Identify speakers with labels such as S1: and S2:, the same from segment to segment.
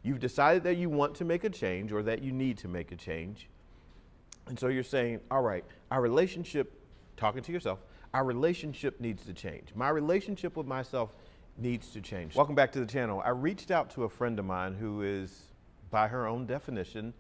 S1: You've decided that you want to make a change or that you need to make a change. And so you're saying, all right, our relationship, talking to yourself, our relationship needs to change. My relationship with myself needs to change. Welcome back to the channel. I reached out to a friend of mine who is, by her own definition,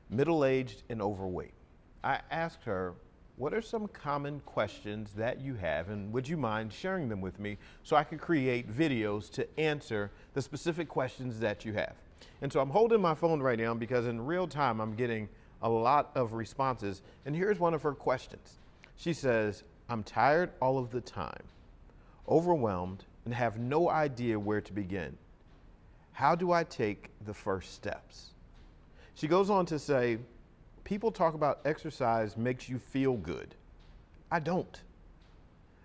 S1: middle-aged and overweight. I asked her, what are some common questions that you have, and would you mind sharing them with me so I could create videos to answer the specific questions that you have? And so I'm holding my phone right now because in real time I'm getting a lot of responses. And here's one of her questions. She says, I'm tired all of the time, overwhelmed, and have no idea where to begin. How do I take the first steps? She goes on to say, people talk about exercise makes you feel good. I don't.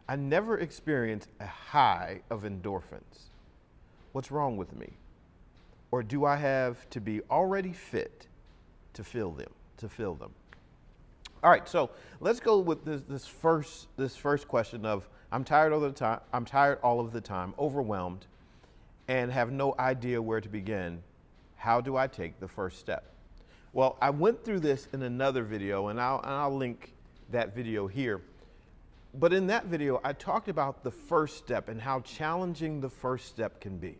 S1: I never experience a high of endorphins. What's wrong with me? Or do I have to be already fit to feel them? All right, so let's go with this first question of I'm tired all the time. I'm tired all of the time, overwhelmed, and have no idea where to begin. How do I take the first step? Well, I went through this in another video, and I'll link that video here. But in that video, I talked about the first step and how challenging the first step can be.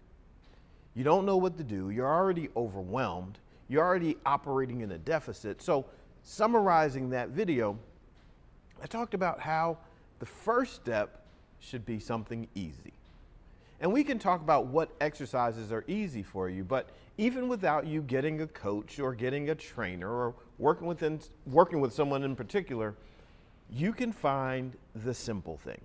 S1: You don't know what to do. You're already overwhelmed. You're already operating in a deficit. So summarizing that video, I talked about how the first step should be something easy. And we can talk about what exercises are easy for you, but even without you getting a coach or getting a trainer or working with someone in particular, you can find the simple thing.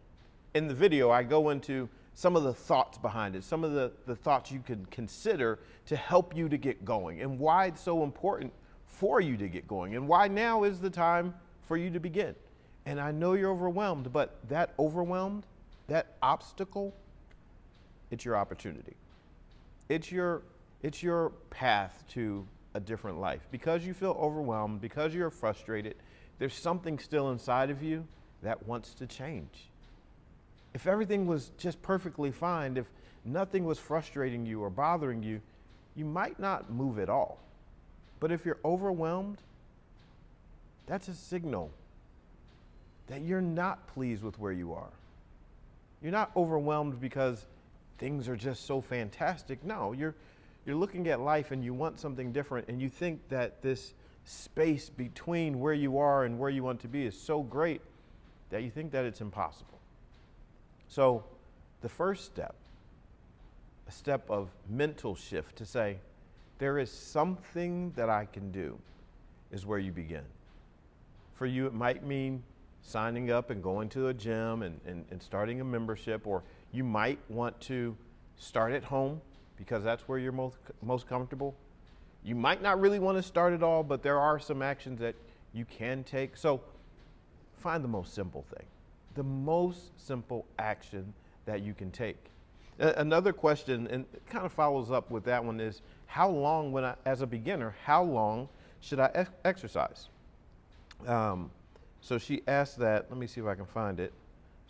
S1: In the video, I go into some of the thoughts behind it, some of the thoughts you can consider to help you to get going, and why it's so important for you to get going, and why now is the time for you to begin. And I know you're overwhelmed, but that obstacle, it's your opportunity. It's your path to a different life. Because you feel overwhelmed, because you're frustrated, there's something still inside of you that wants to change. If everything was just perfectly fine, if nothing was frustrating you or bothering you, you might not move at all. But if you're overwhelmed, that's a signal that you're not pleased with where you are. You're not overwhelmed because things are just so fantastic. No, you're looking at life and you want something different, and you think that this space between where you are and where you want to be is so great that you think that it's impossible. So the first step, a step of mental shift to say, there is something that I can do, is where you begin. For you, it might mean signing up and going to a gym and starting a membership, or you might want to start at home because that's where you're most comfortable. You might not really want to start at all, but there are some actions that you can take. So find the most simple thing, the most simple action that you can take. Another question, and it kind of follows up with that one, is how long, as a beginner, how long should I exercise? So she asked that. Let me see if I can find it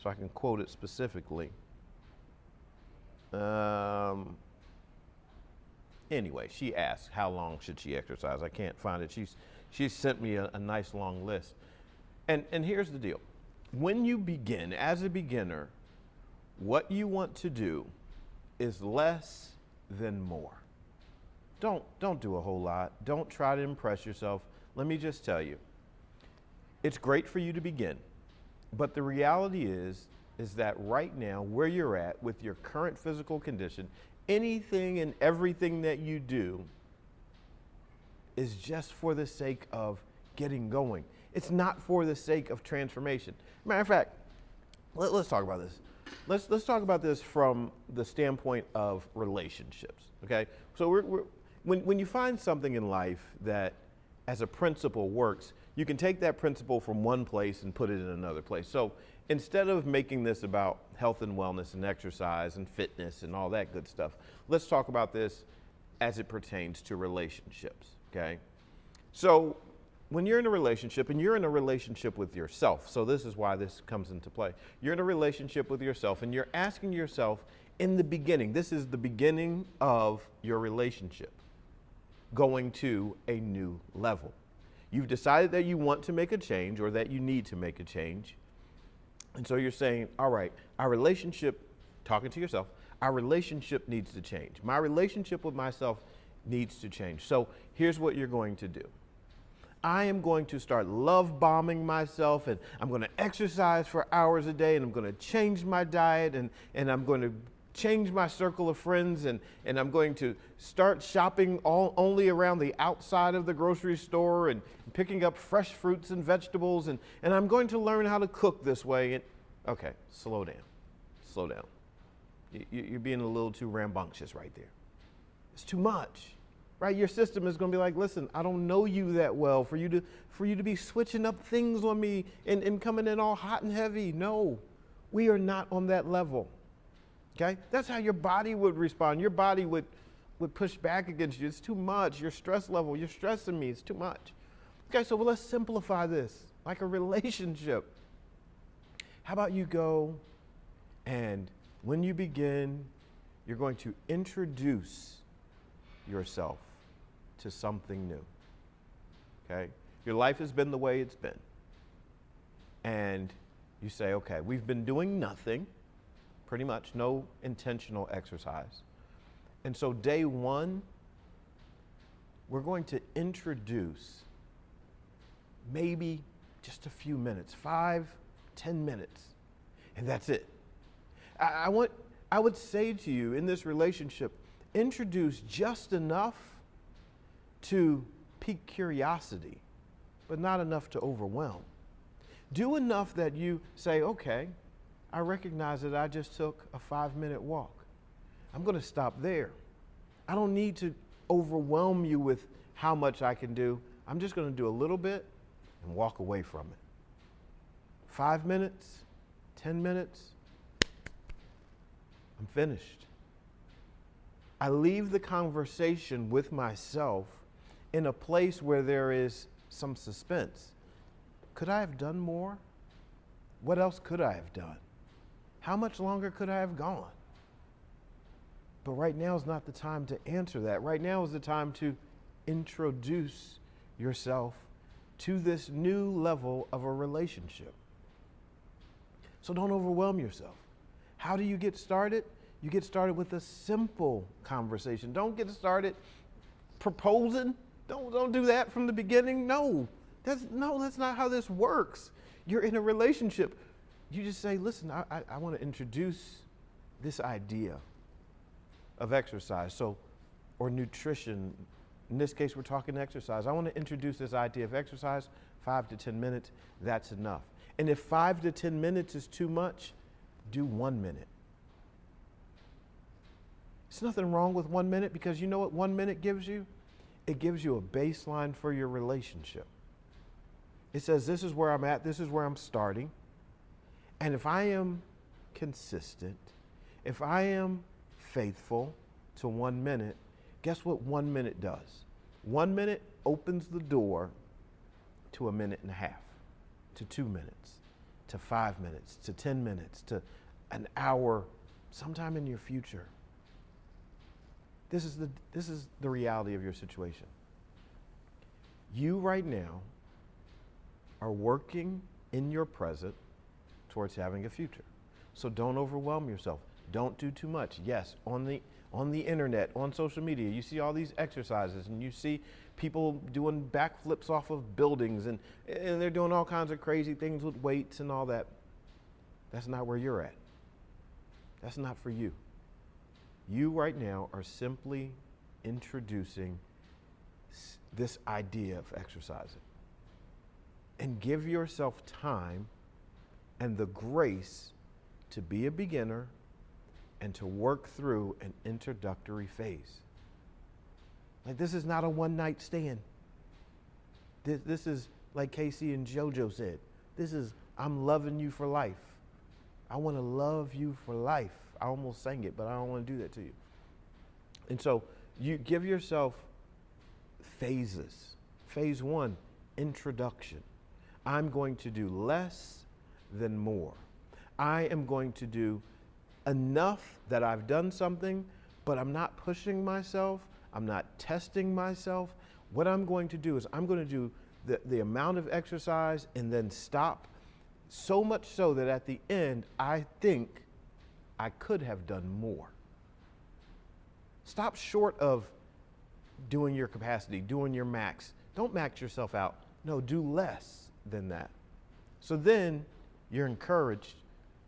S1: so I can quote it specifically. Anyway, she asked how long should she exercise. I can't find it. She sent me a nice long list. And here's the deal. When you begin, as a beginner, what you want to do is less than more. Don't do a whole lot. Don't try to impress yourself. Let me just tell you, it's great for you to begin, but the reality is that right now, where you're at with your current physical condition, anything and everything that you do is just for the sake of getting going. It's not for the sake of transformation. Matter of fact, let's talk about this. Let's talk about this from the standpoint of relationships, okay? So when you find something in life that as a principle works, you can take that principle from one place and put it in another place. So instead of making this about health and wellness and exercise and fitness and all that good stuff, let's talk about this as it pertains to relationships, okay? So when you're in a relationship, and you're in a relationship with yourself, so this is why this comes into play. You're in a relationship with yourself, and you're asking yourself in the beginning, this is the beginning of your relationship. going to a new level. You've decided that you want to make a change or that you need to make a change. And so you're saying, all right, our relationship, talking to yourself, our relationship needs to change. My relationship with myself needs to change. So here's what you're going to do. I am going to start love bombing myself, and I'm going to exercise for hours a day, and I'm going to change my diet, and I'm going to change my circle of friends, and I'm going to start shopping only around the outside of the grocery store and picking up fresh fruits and vegetables, and I'm going to learn how to cook this way. And okay, slow down. Slow down. You're being a little too rambunctious right there. It's too much. Right? Your system is going to be like, listen, I don't know you that well for you to be switching up things on me and coming in all hot and heavy. No, we are not on that level. Okay? That's how your body would respond. Your body would push back against you. It's too much. Your stress level, you're stressing me. It's too much. Okay, so let's simplify this like a relationship. How about you go and when you begin, you're going to introduce yourself to something new. Okay? Your life has been the way it's been. And you say, okay, we've been doing nothing, pretty much, no intentional exercise. And so day one, we're going to introduce maybe just a few minutes, 5-10 minutes, and that's it. I would say to you in this relationship, introduce just enough to pique curiosity, but not enough to overwhelm. Do enough that you say, okay, I recognize that I just took a 5-minute walk. I'm going to stop there. I don't need to overwhelm you with how much I can do. I'm just going to do a little bit and walk away from it. 5 minutes, 10 minutes, I'm finished. I leave the conversation with myself in a place where there is some suspense. Could I have done more? What else could I have done? How much longer could I have gone? But right now is not the time to answer that. Right now is the time to introduce yourself to this new level of a relationship. So don't overwhelm yourself. How do you get started? You get started with a simple conversation. Don't get started proposing. Don't do that from the beginning. No, that's not how this works. You're in a relationship. You just say, listen, I want to introduce this idea of exercise, or nutrition. In this case, we're talking exercise. I want to introduce this idea of exercise, 5 to 10 minutes. That's enough. And if 5 to 10 minutes is too much, do 1 minute. There's nothing wrong with 1 minute, because you know what 1 minute gives you? It gives you a baseline for your relationship. It says, this is where I'm at, this is where I'm starting. And if I am consistent, if I am faithful to 1 minute, guess what 1 minute does? 1 minute opens the door to 1.5 minutes, to 2 minutes, to 5 minutes, to 10 minutes, to an hour, sometime in your future. This is the reality of your situation. You right now are working in your present towards having a future. So don't overwhelm yourself. Don't do too much. Yes, on the internet, on social media, you see all these exercises, and you see people doing backflips off of buildings, and they're doing all kinds of crazy things with weights and all that. That's not where you're at. That's not for you. You right now are simply introducing this idea of exercising. And give yourself time and the grace to be a beginner and to work through an introductory phase. Like, this is not a one-night stand. This is, like Casey and JoJo said, this is, I'm loving you for life. I want to love you for life. I almost sang it, but I don't want to do that to you. And so you give yourself phases. Phase 1, introduction. I'm going to do less than more. I am going to do enough that I've done something, but I'm not pushing myself. I'm not testing myself. What I'm going to do is I'm going to do the amount of exercise and then stop, so much so that at the end, I think I could have done more. Stop short of doing your capacity, doing your max. Don't max yourself out. No, do less than that. So then you're encouraged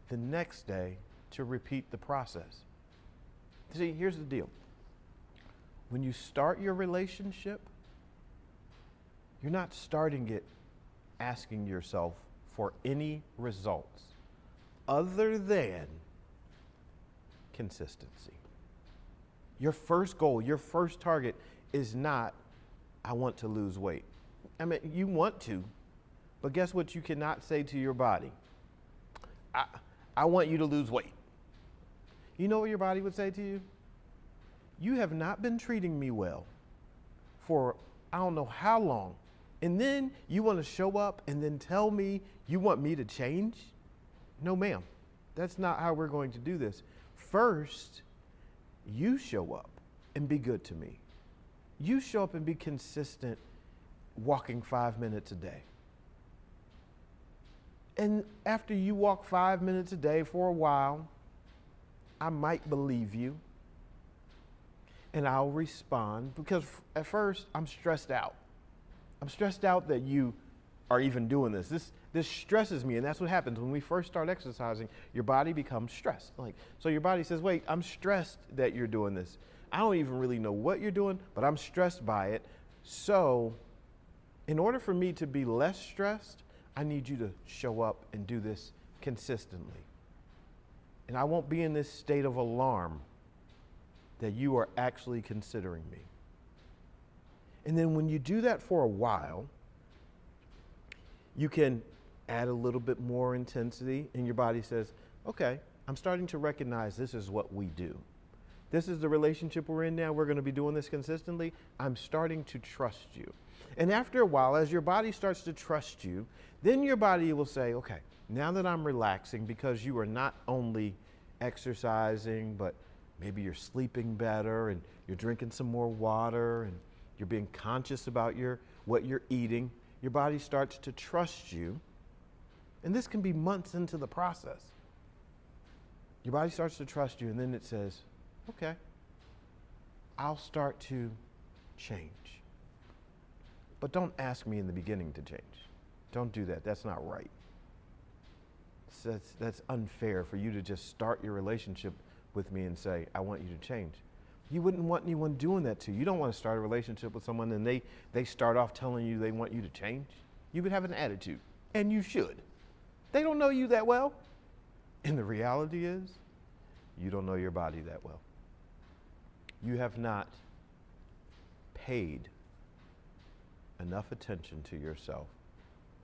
S1: the next day to repeat the process. See, here's the deal. When you start your relationship, you're not starting it asking yourself for any results other than consistency. Your first goal, your first target is not, I want to lose weight. I mean, you want to, but guess what you cannot say to your body? I want you to lose weight. You know what your body would say to you? You have not been treating me well for I don't know how long. And then you want to show up and then tell me you want me to change? No, ma'am. That's not how we're going to do this. First, you show up and be good to me. You show up and be consistent walking 5 minutes a day. And after you walk 5 minutes a day for a while, I might believe you and I'll respond, because at first I'm stressed out. I'm stressed out that you are even doing this. This stresses me, and that's what happens when we first start exercising. Your body becomes stressed. So your body says, wait, I'm stressed that you're doing this. I don't even really know what you're doing, but I'm stressed by it. So in order for me to be less stressed, I need you to show up and do this consistently. And I won't be in this state of alarm that you are actually considering me. And then when you do that for a while, you can add a little bit more intensity, and your body says, okay, I'm starting to recognize this is what we do. This is the relationship we're in now. We're going to be doing this consistently. I'm starting to trust you. And after a while, as your body starts to trust you, then your body will say, okay, now that I'm relaxing, because you are not only exercising, but maybe you're sleeping better and you're drinking some more water and you're being conscious about what you're eating, your body starts to trust you. And this can be months into the process. Your body starts to trust you, and then it says, okay, I'll start to change. But don't ask me in the beginning to change. Don't do that. That's not right. That's unfair for you to just start your relationship with me and say, I want you to change. You wouldn't want anyone doing that to you. You don't want to start a relationship with someone and they start off telling you they want you to change. You would have an attitude, and you should. They don't know you that well. And the reality is, you don't know your body that well. You have not paid enough attention to yourself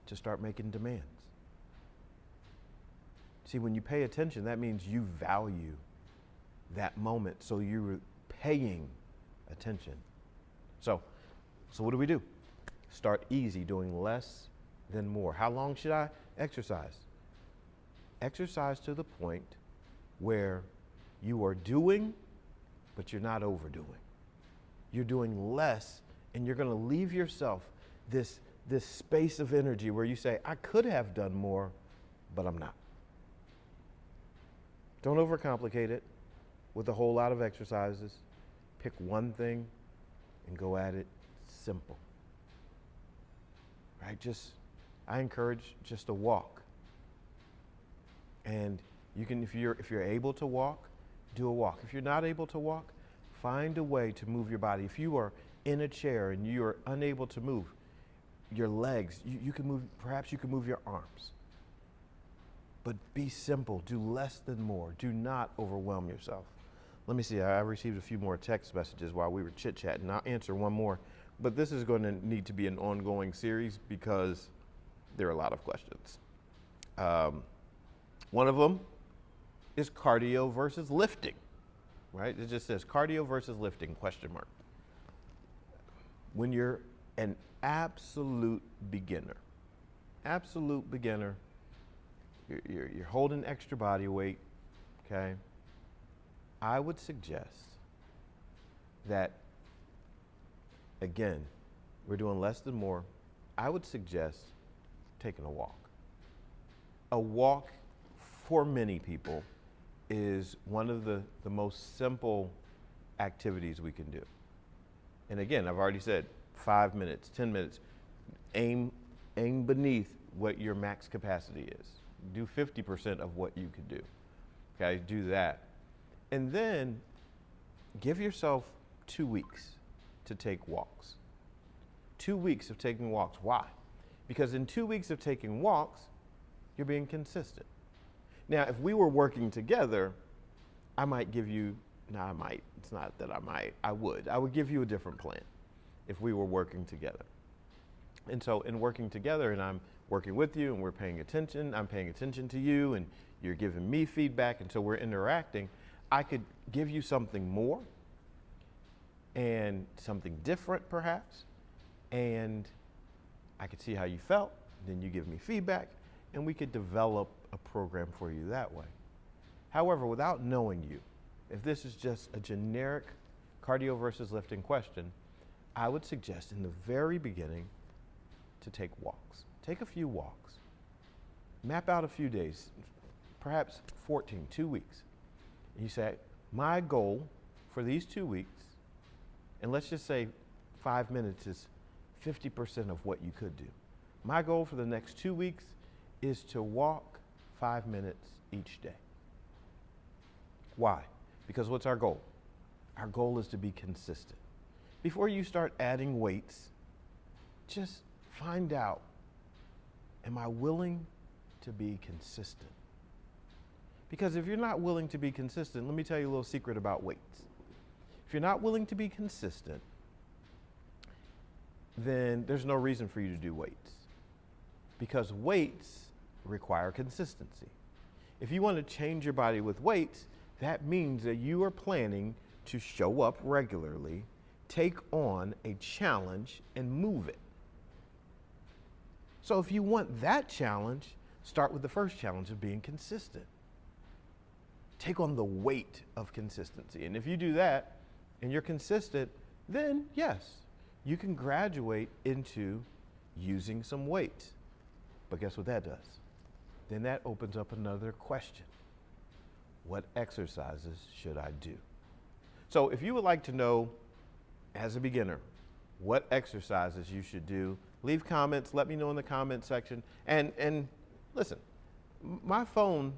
S1: to start making demands. See, when you pay attention, that means you value that moment, so you're paying attention. So what do we do? Start easy, doing less than more. How long should I exercise? Exercise to the point where you are doing, but you're not overdoing. You're doing less, and you're going to leave yourself this space of energy where you say, I could have done more, but I'm not. Don't overcomplicate it with a whole lot of exercises. Pick one thing and go at it simple. Right? I encourage just a walk. And you can, if you're able to walk, do a walk. If you're not able to walk, find a way to move your body. If you are in a chair and you are unable to move your legs, you can move, perhaps you can move your arms. But be simple, do less than more. Do not overwhelm yourself. Let me see, I received a few more text messages while we were chit-chatting. I'll answer one more, but this is going to need to be an ongoing series because there are a lot of questions. One of them is cardio versus lifting, right? It just says cardio versus lifting, question mark. When you're an absolute beginner, you're holding extra body weight, okay? I would suggest that Again, we're doing less than more. I would suggest taking a walk. A walk, for many people, is one of the most simple activities we can do. And again, I've already said 5 minutes, 10 minutes. Aim beneath what your max capacity is. Do 50% of what you could do. Okay, do that. And then give yourself 2 weeks to take walks. 2 weeks of taking walks. Why? Because in 2 weeks of taking walks, you're being consistent. Now, if we were working together, I might give you, no, I might, it's not that I might, I would give you a different plan if we were working together. And so in working together, and I'm working with you and we're paying attention, I'm paying attention to you and you're giving me feedback, and so we're interacting, I could give you something more and something different perhaps, and I could see how you felt, then you give me feedback, and we could develop a program for you that way. However, without knowing you, if this is just a generic cardio versus lifting question, I would suggest in the very beginning to take walks. Take a few walks. Map out a few days, perhaps 14, 2 weeks. And you say, my goal for these 2 weeks, and let's just say 5 minutes is 50% of what you could do. My goal for the next 2 weeks is to walk 5 minutes each day. Why? Because what's our goal? Our goal is to be consistent. Before you start adding weights, just find out, am I willing to be consistent? Because if you're not willing to be consistent, let me tell you a little secret about weights. If you're not willing to be consistent, then there's no reason for you to do weights. Because weights require consistency. If you want to change your body with weights, that means that you are planning to show up regularly, take on a challenge, and move it. So if you want that challenge, start with the first challenge of being consistent. Take on the weight of consistency. And if you do that and you're consistent, then yes, you can graduate into using some weights. But guess what that does? Then that opens up another question. What exercises should I do? So if you would like to know, as a beginner, what exercises you should do, leave comments, let me know in the comment section. And listen, my phone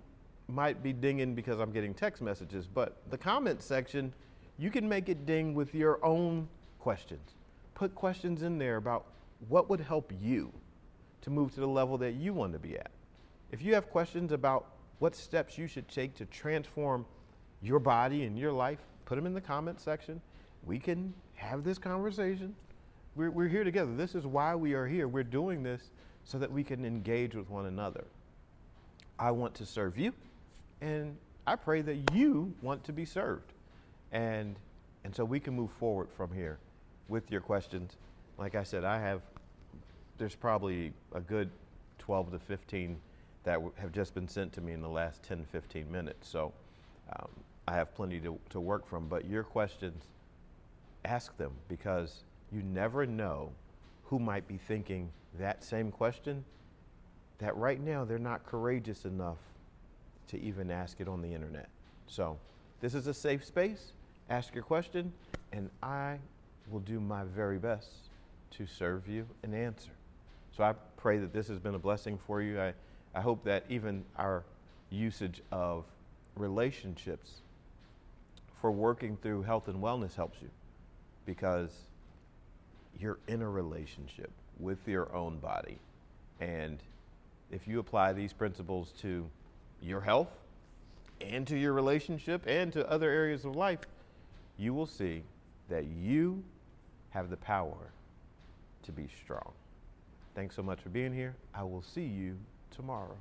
S1: might be dinging because I'm getting text messages, but the comment section, you can make it ding with your own questions. Put questions in there about what would help you to move to the level that you want to be at. If you have questions about what steps you should take to transform your body and your life, put them in the comment section. We can have this conversation. We're here together. This is why we are here. We're doing this so that we can engage with one another. I want to serve you, and I pray that you want to be served. And so we can move forward from here with your questions. Like I said, there's probably a good 12 to 15 that have just been sent to me in the last 10, 15 minutes. So I have plenty to work from, but your questions, ask them, because you never know who might be thinking that same question that right now they're not courageous enough to even ask it on the internet. So this is a safe space. Ask your question, and I will do my very best to serve you and answer. So I pray that this has been a blessing for you. I hope that even our usage of relationships for working through health and wellness helps you, because you're in a relationship with your own body. And if you apply these principles to your health and to your relationship and to other areas of life, you will see that you have the power to be strong. Thanks so much for being here. I will see you tomorrow.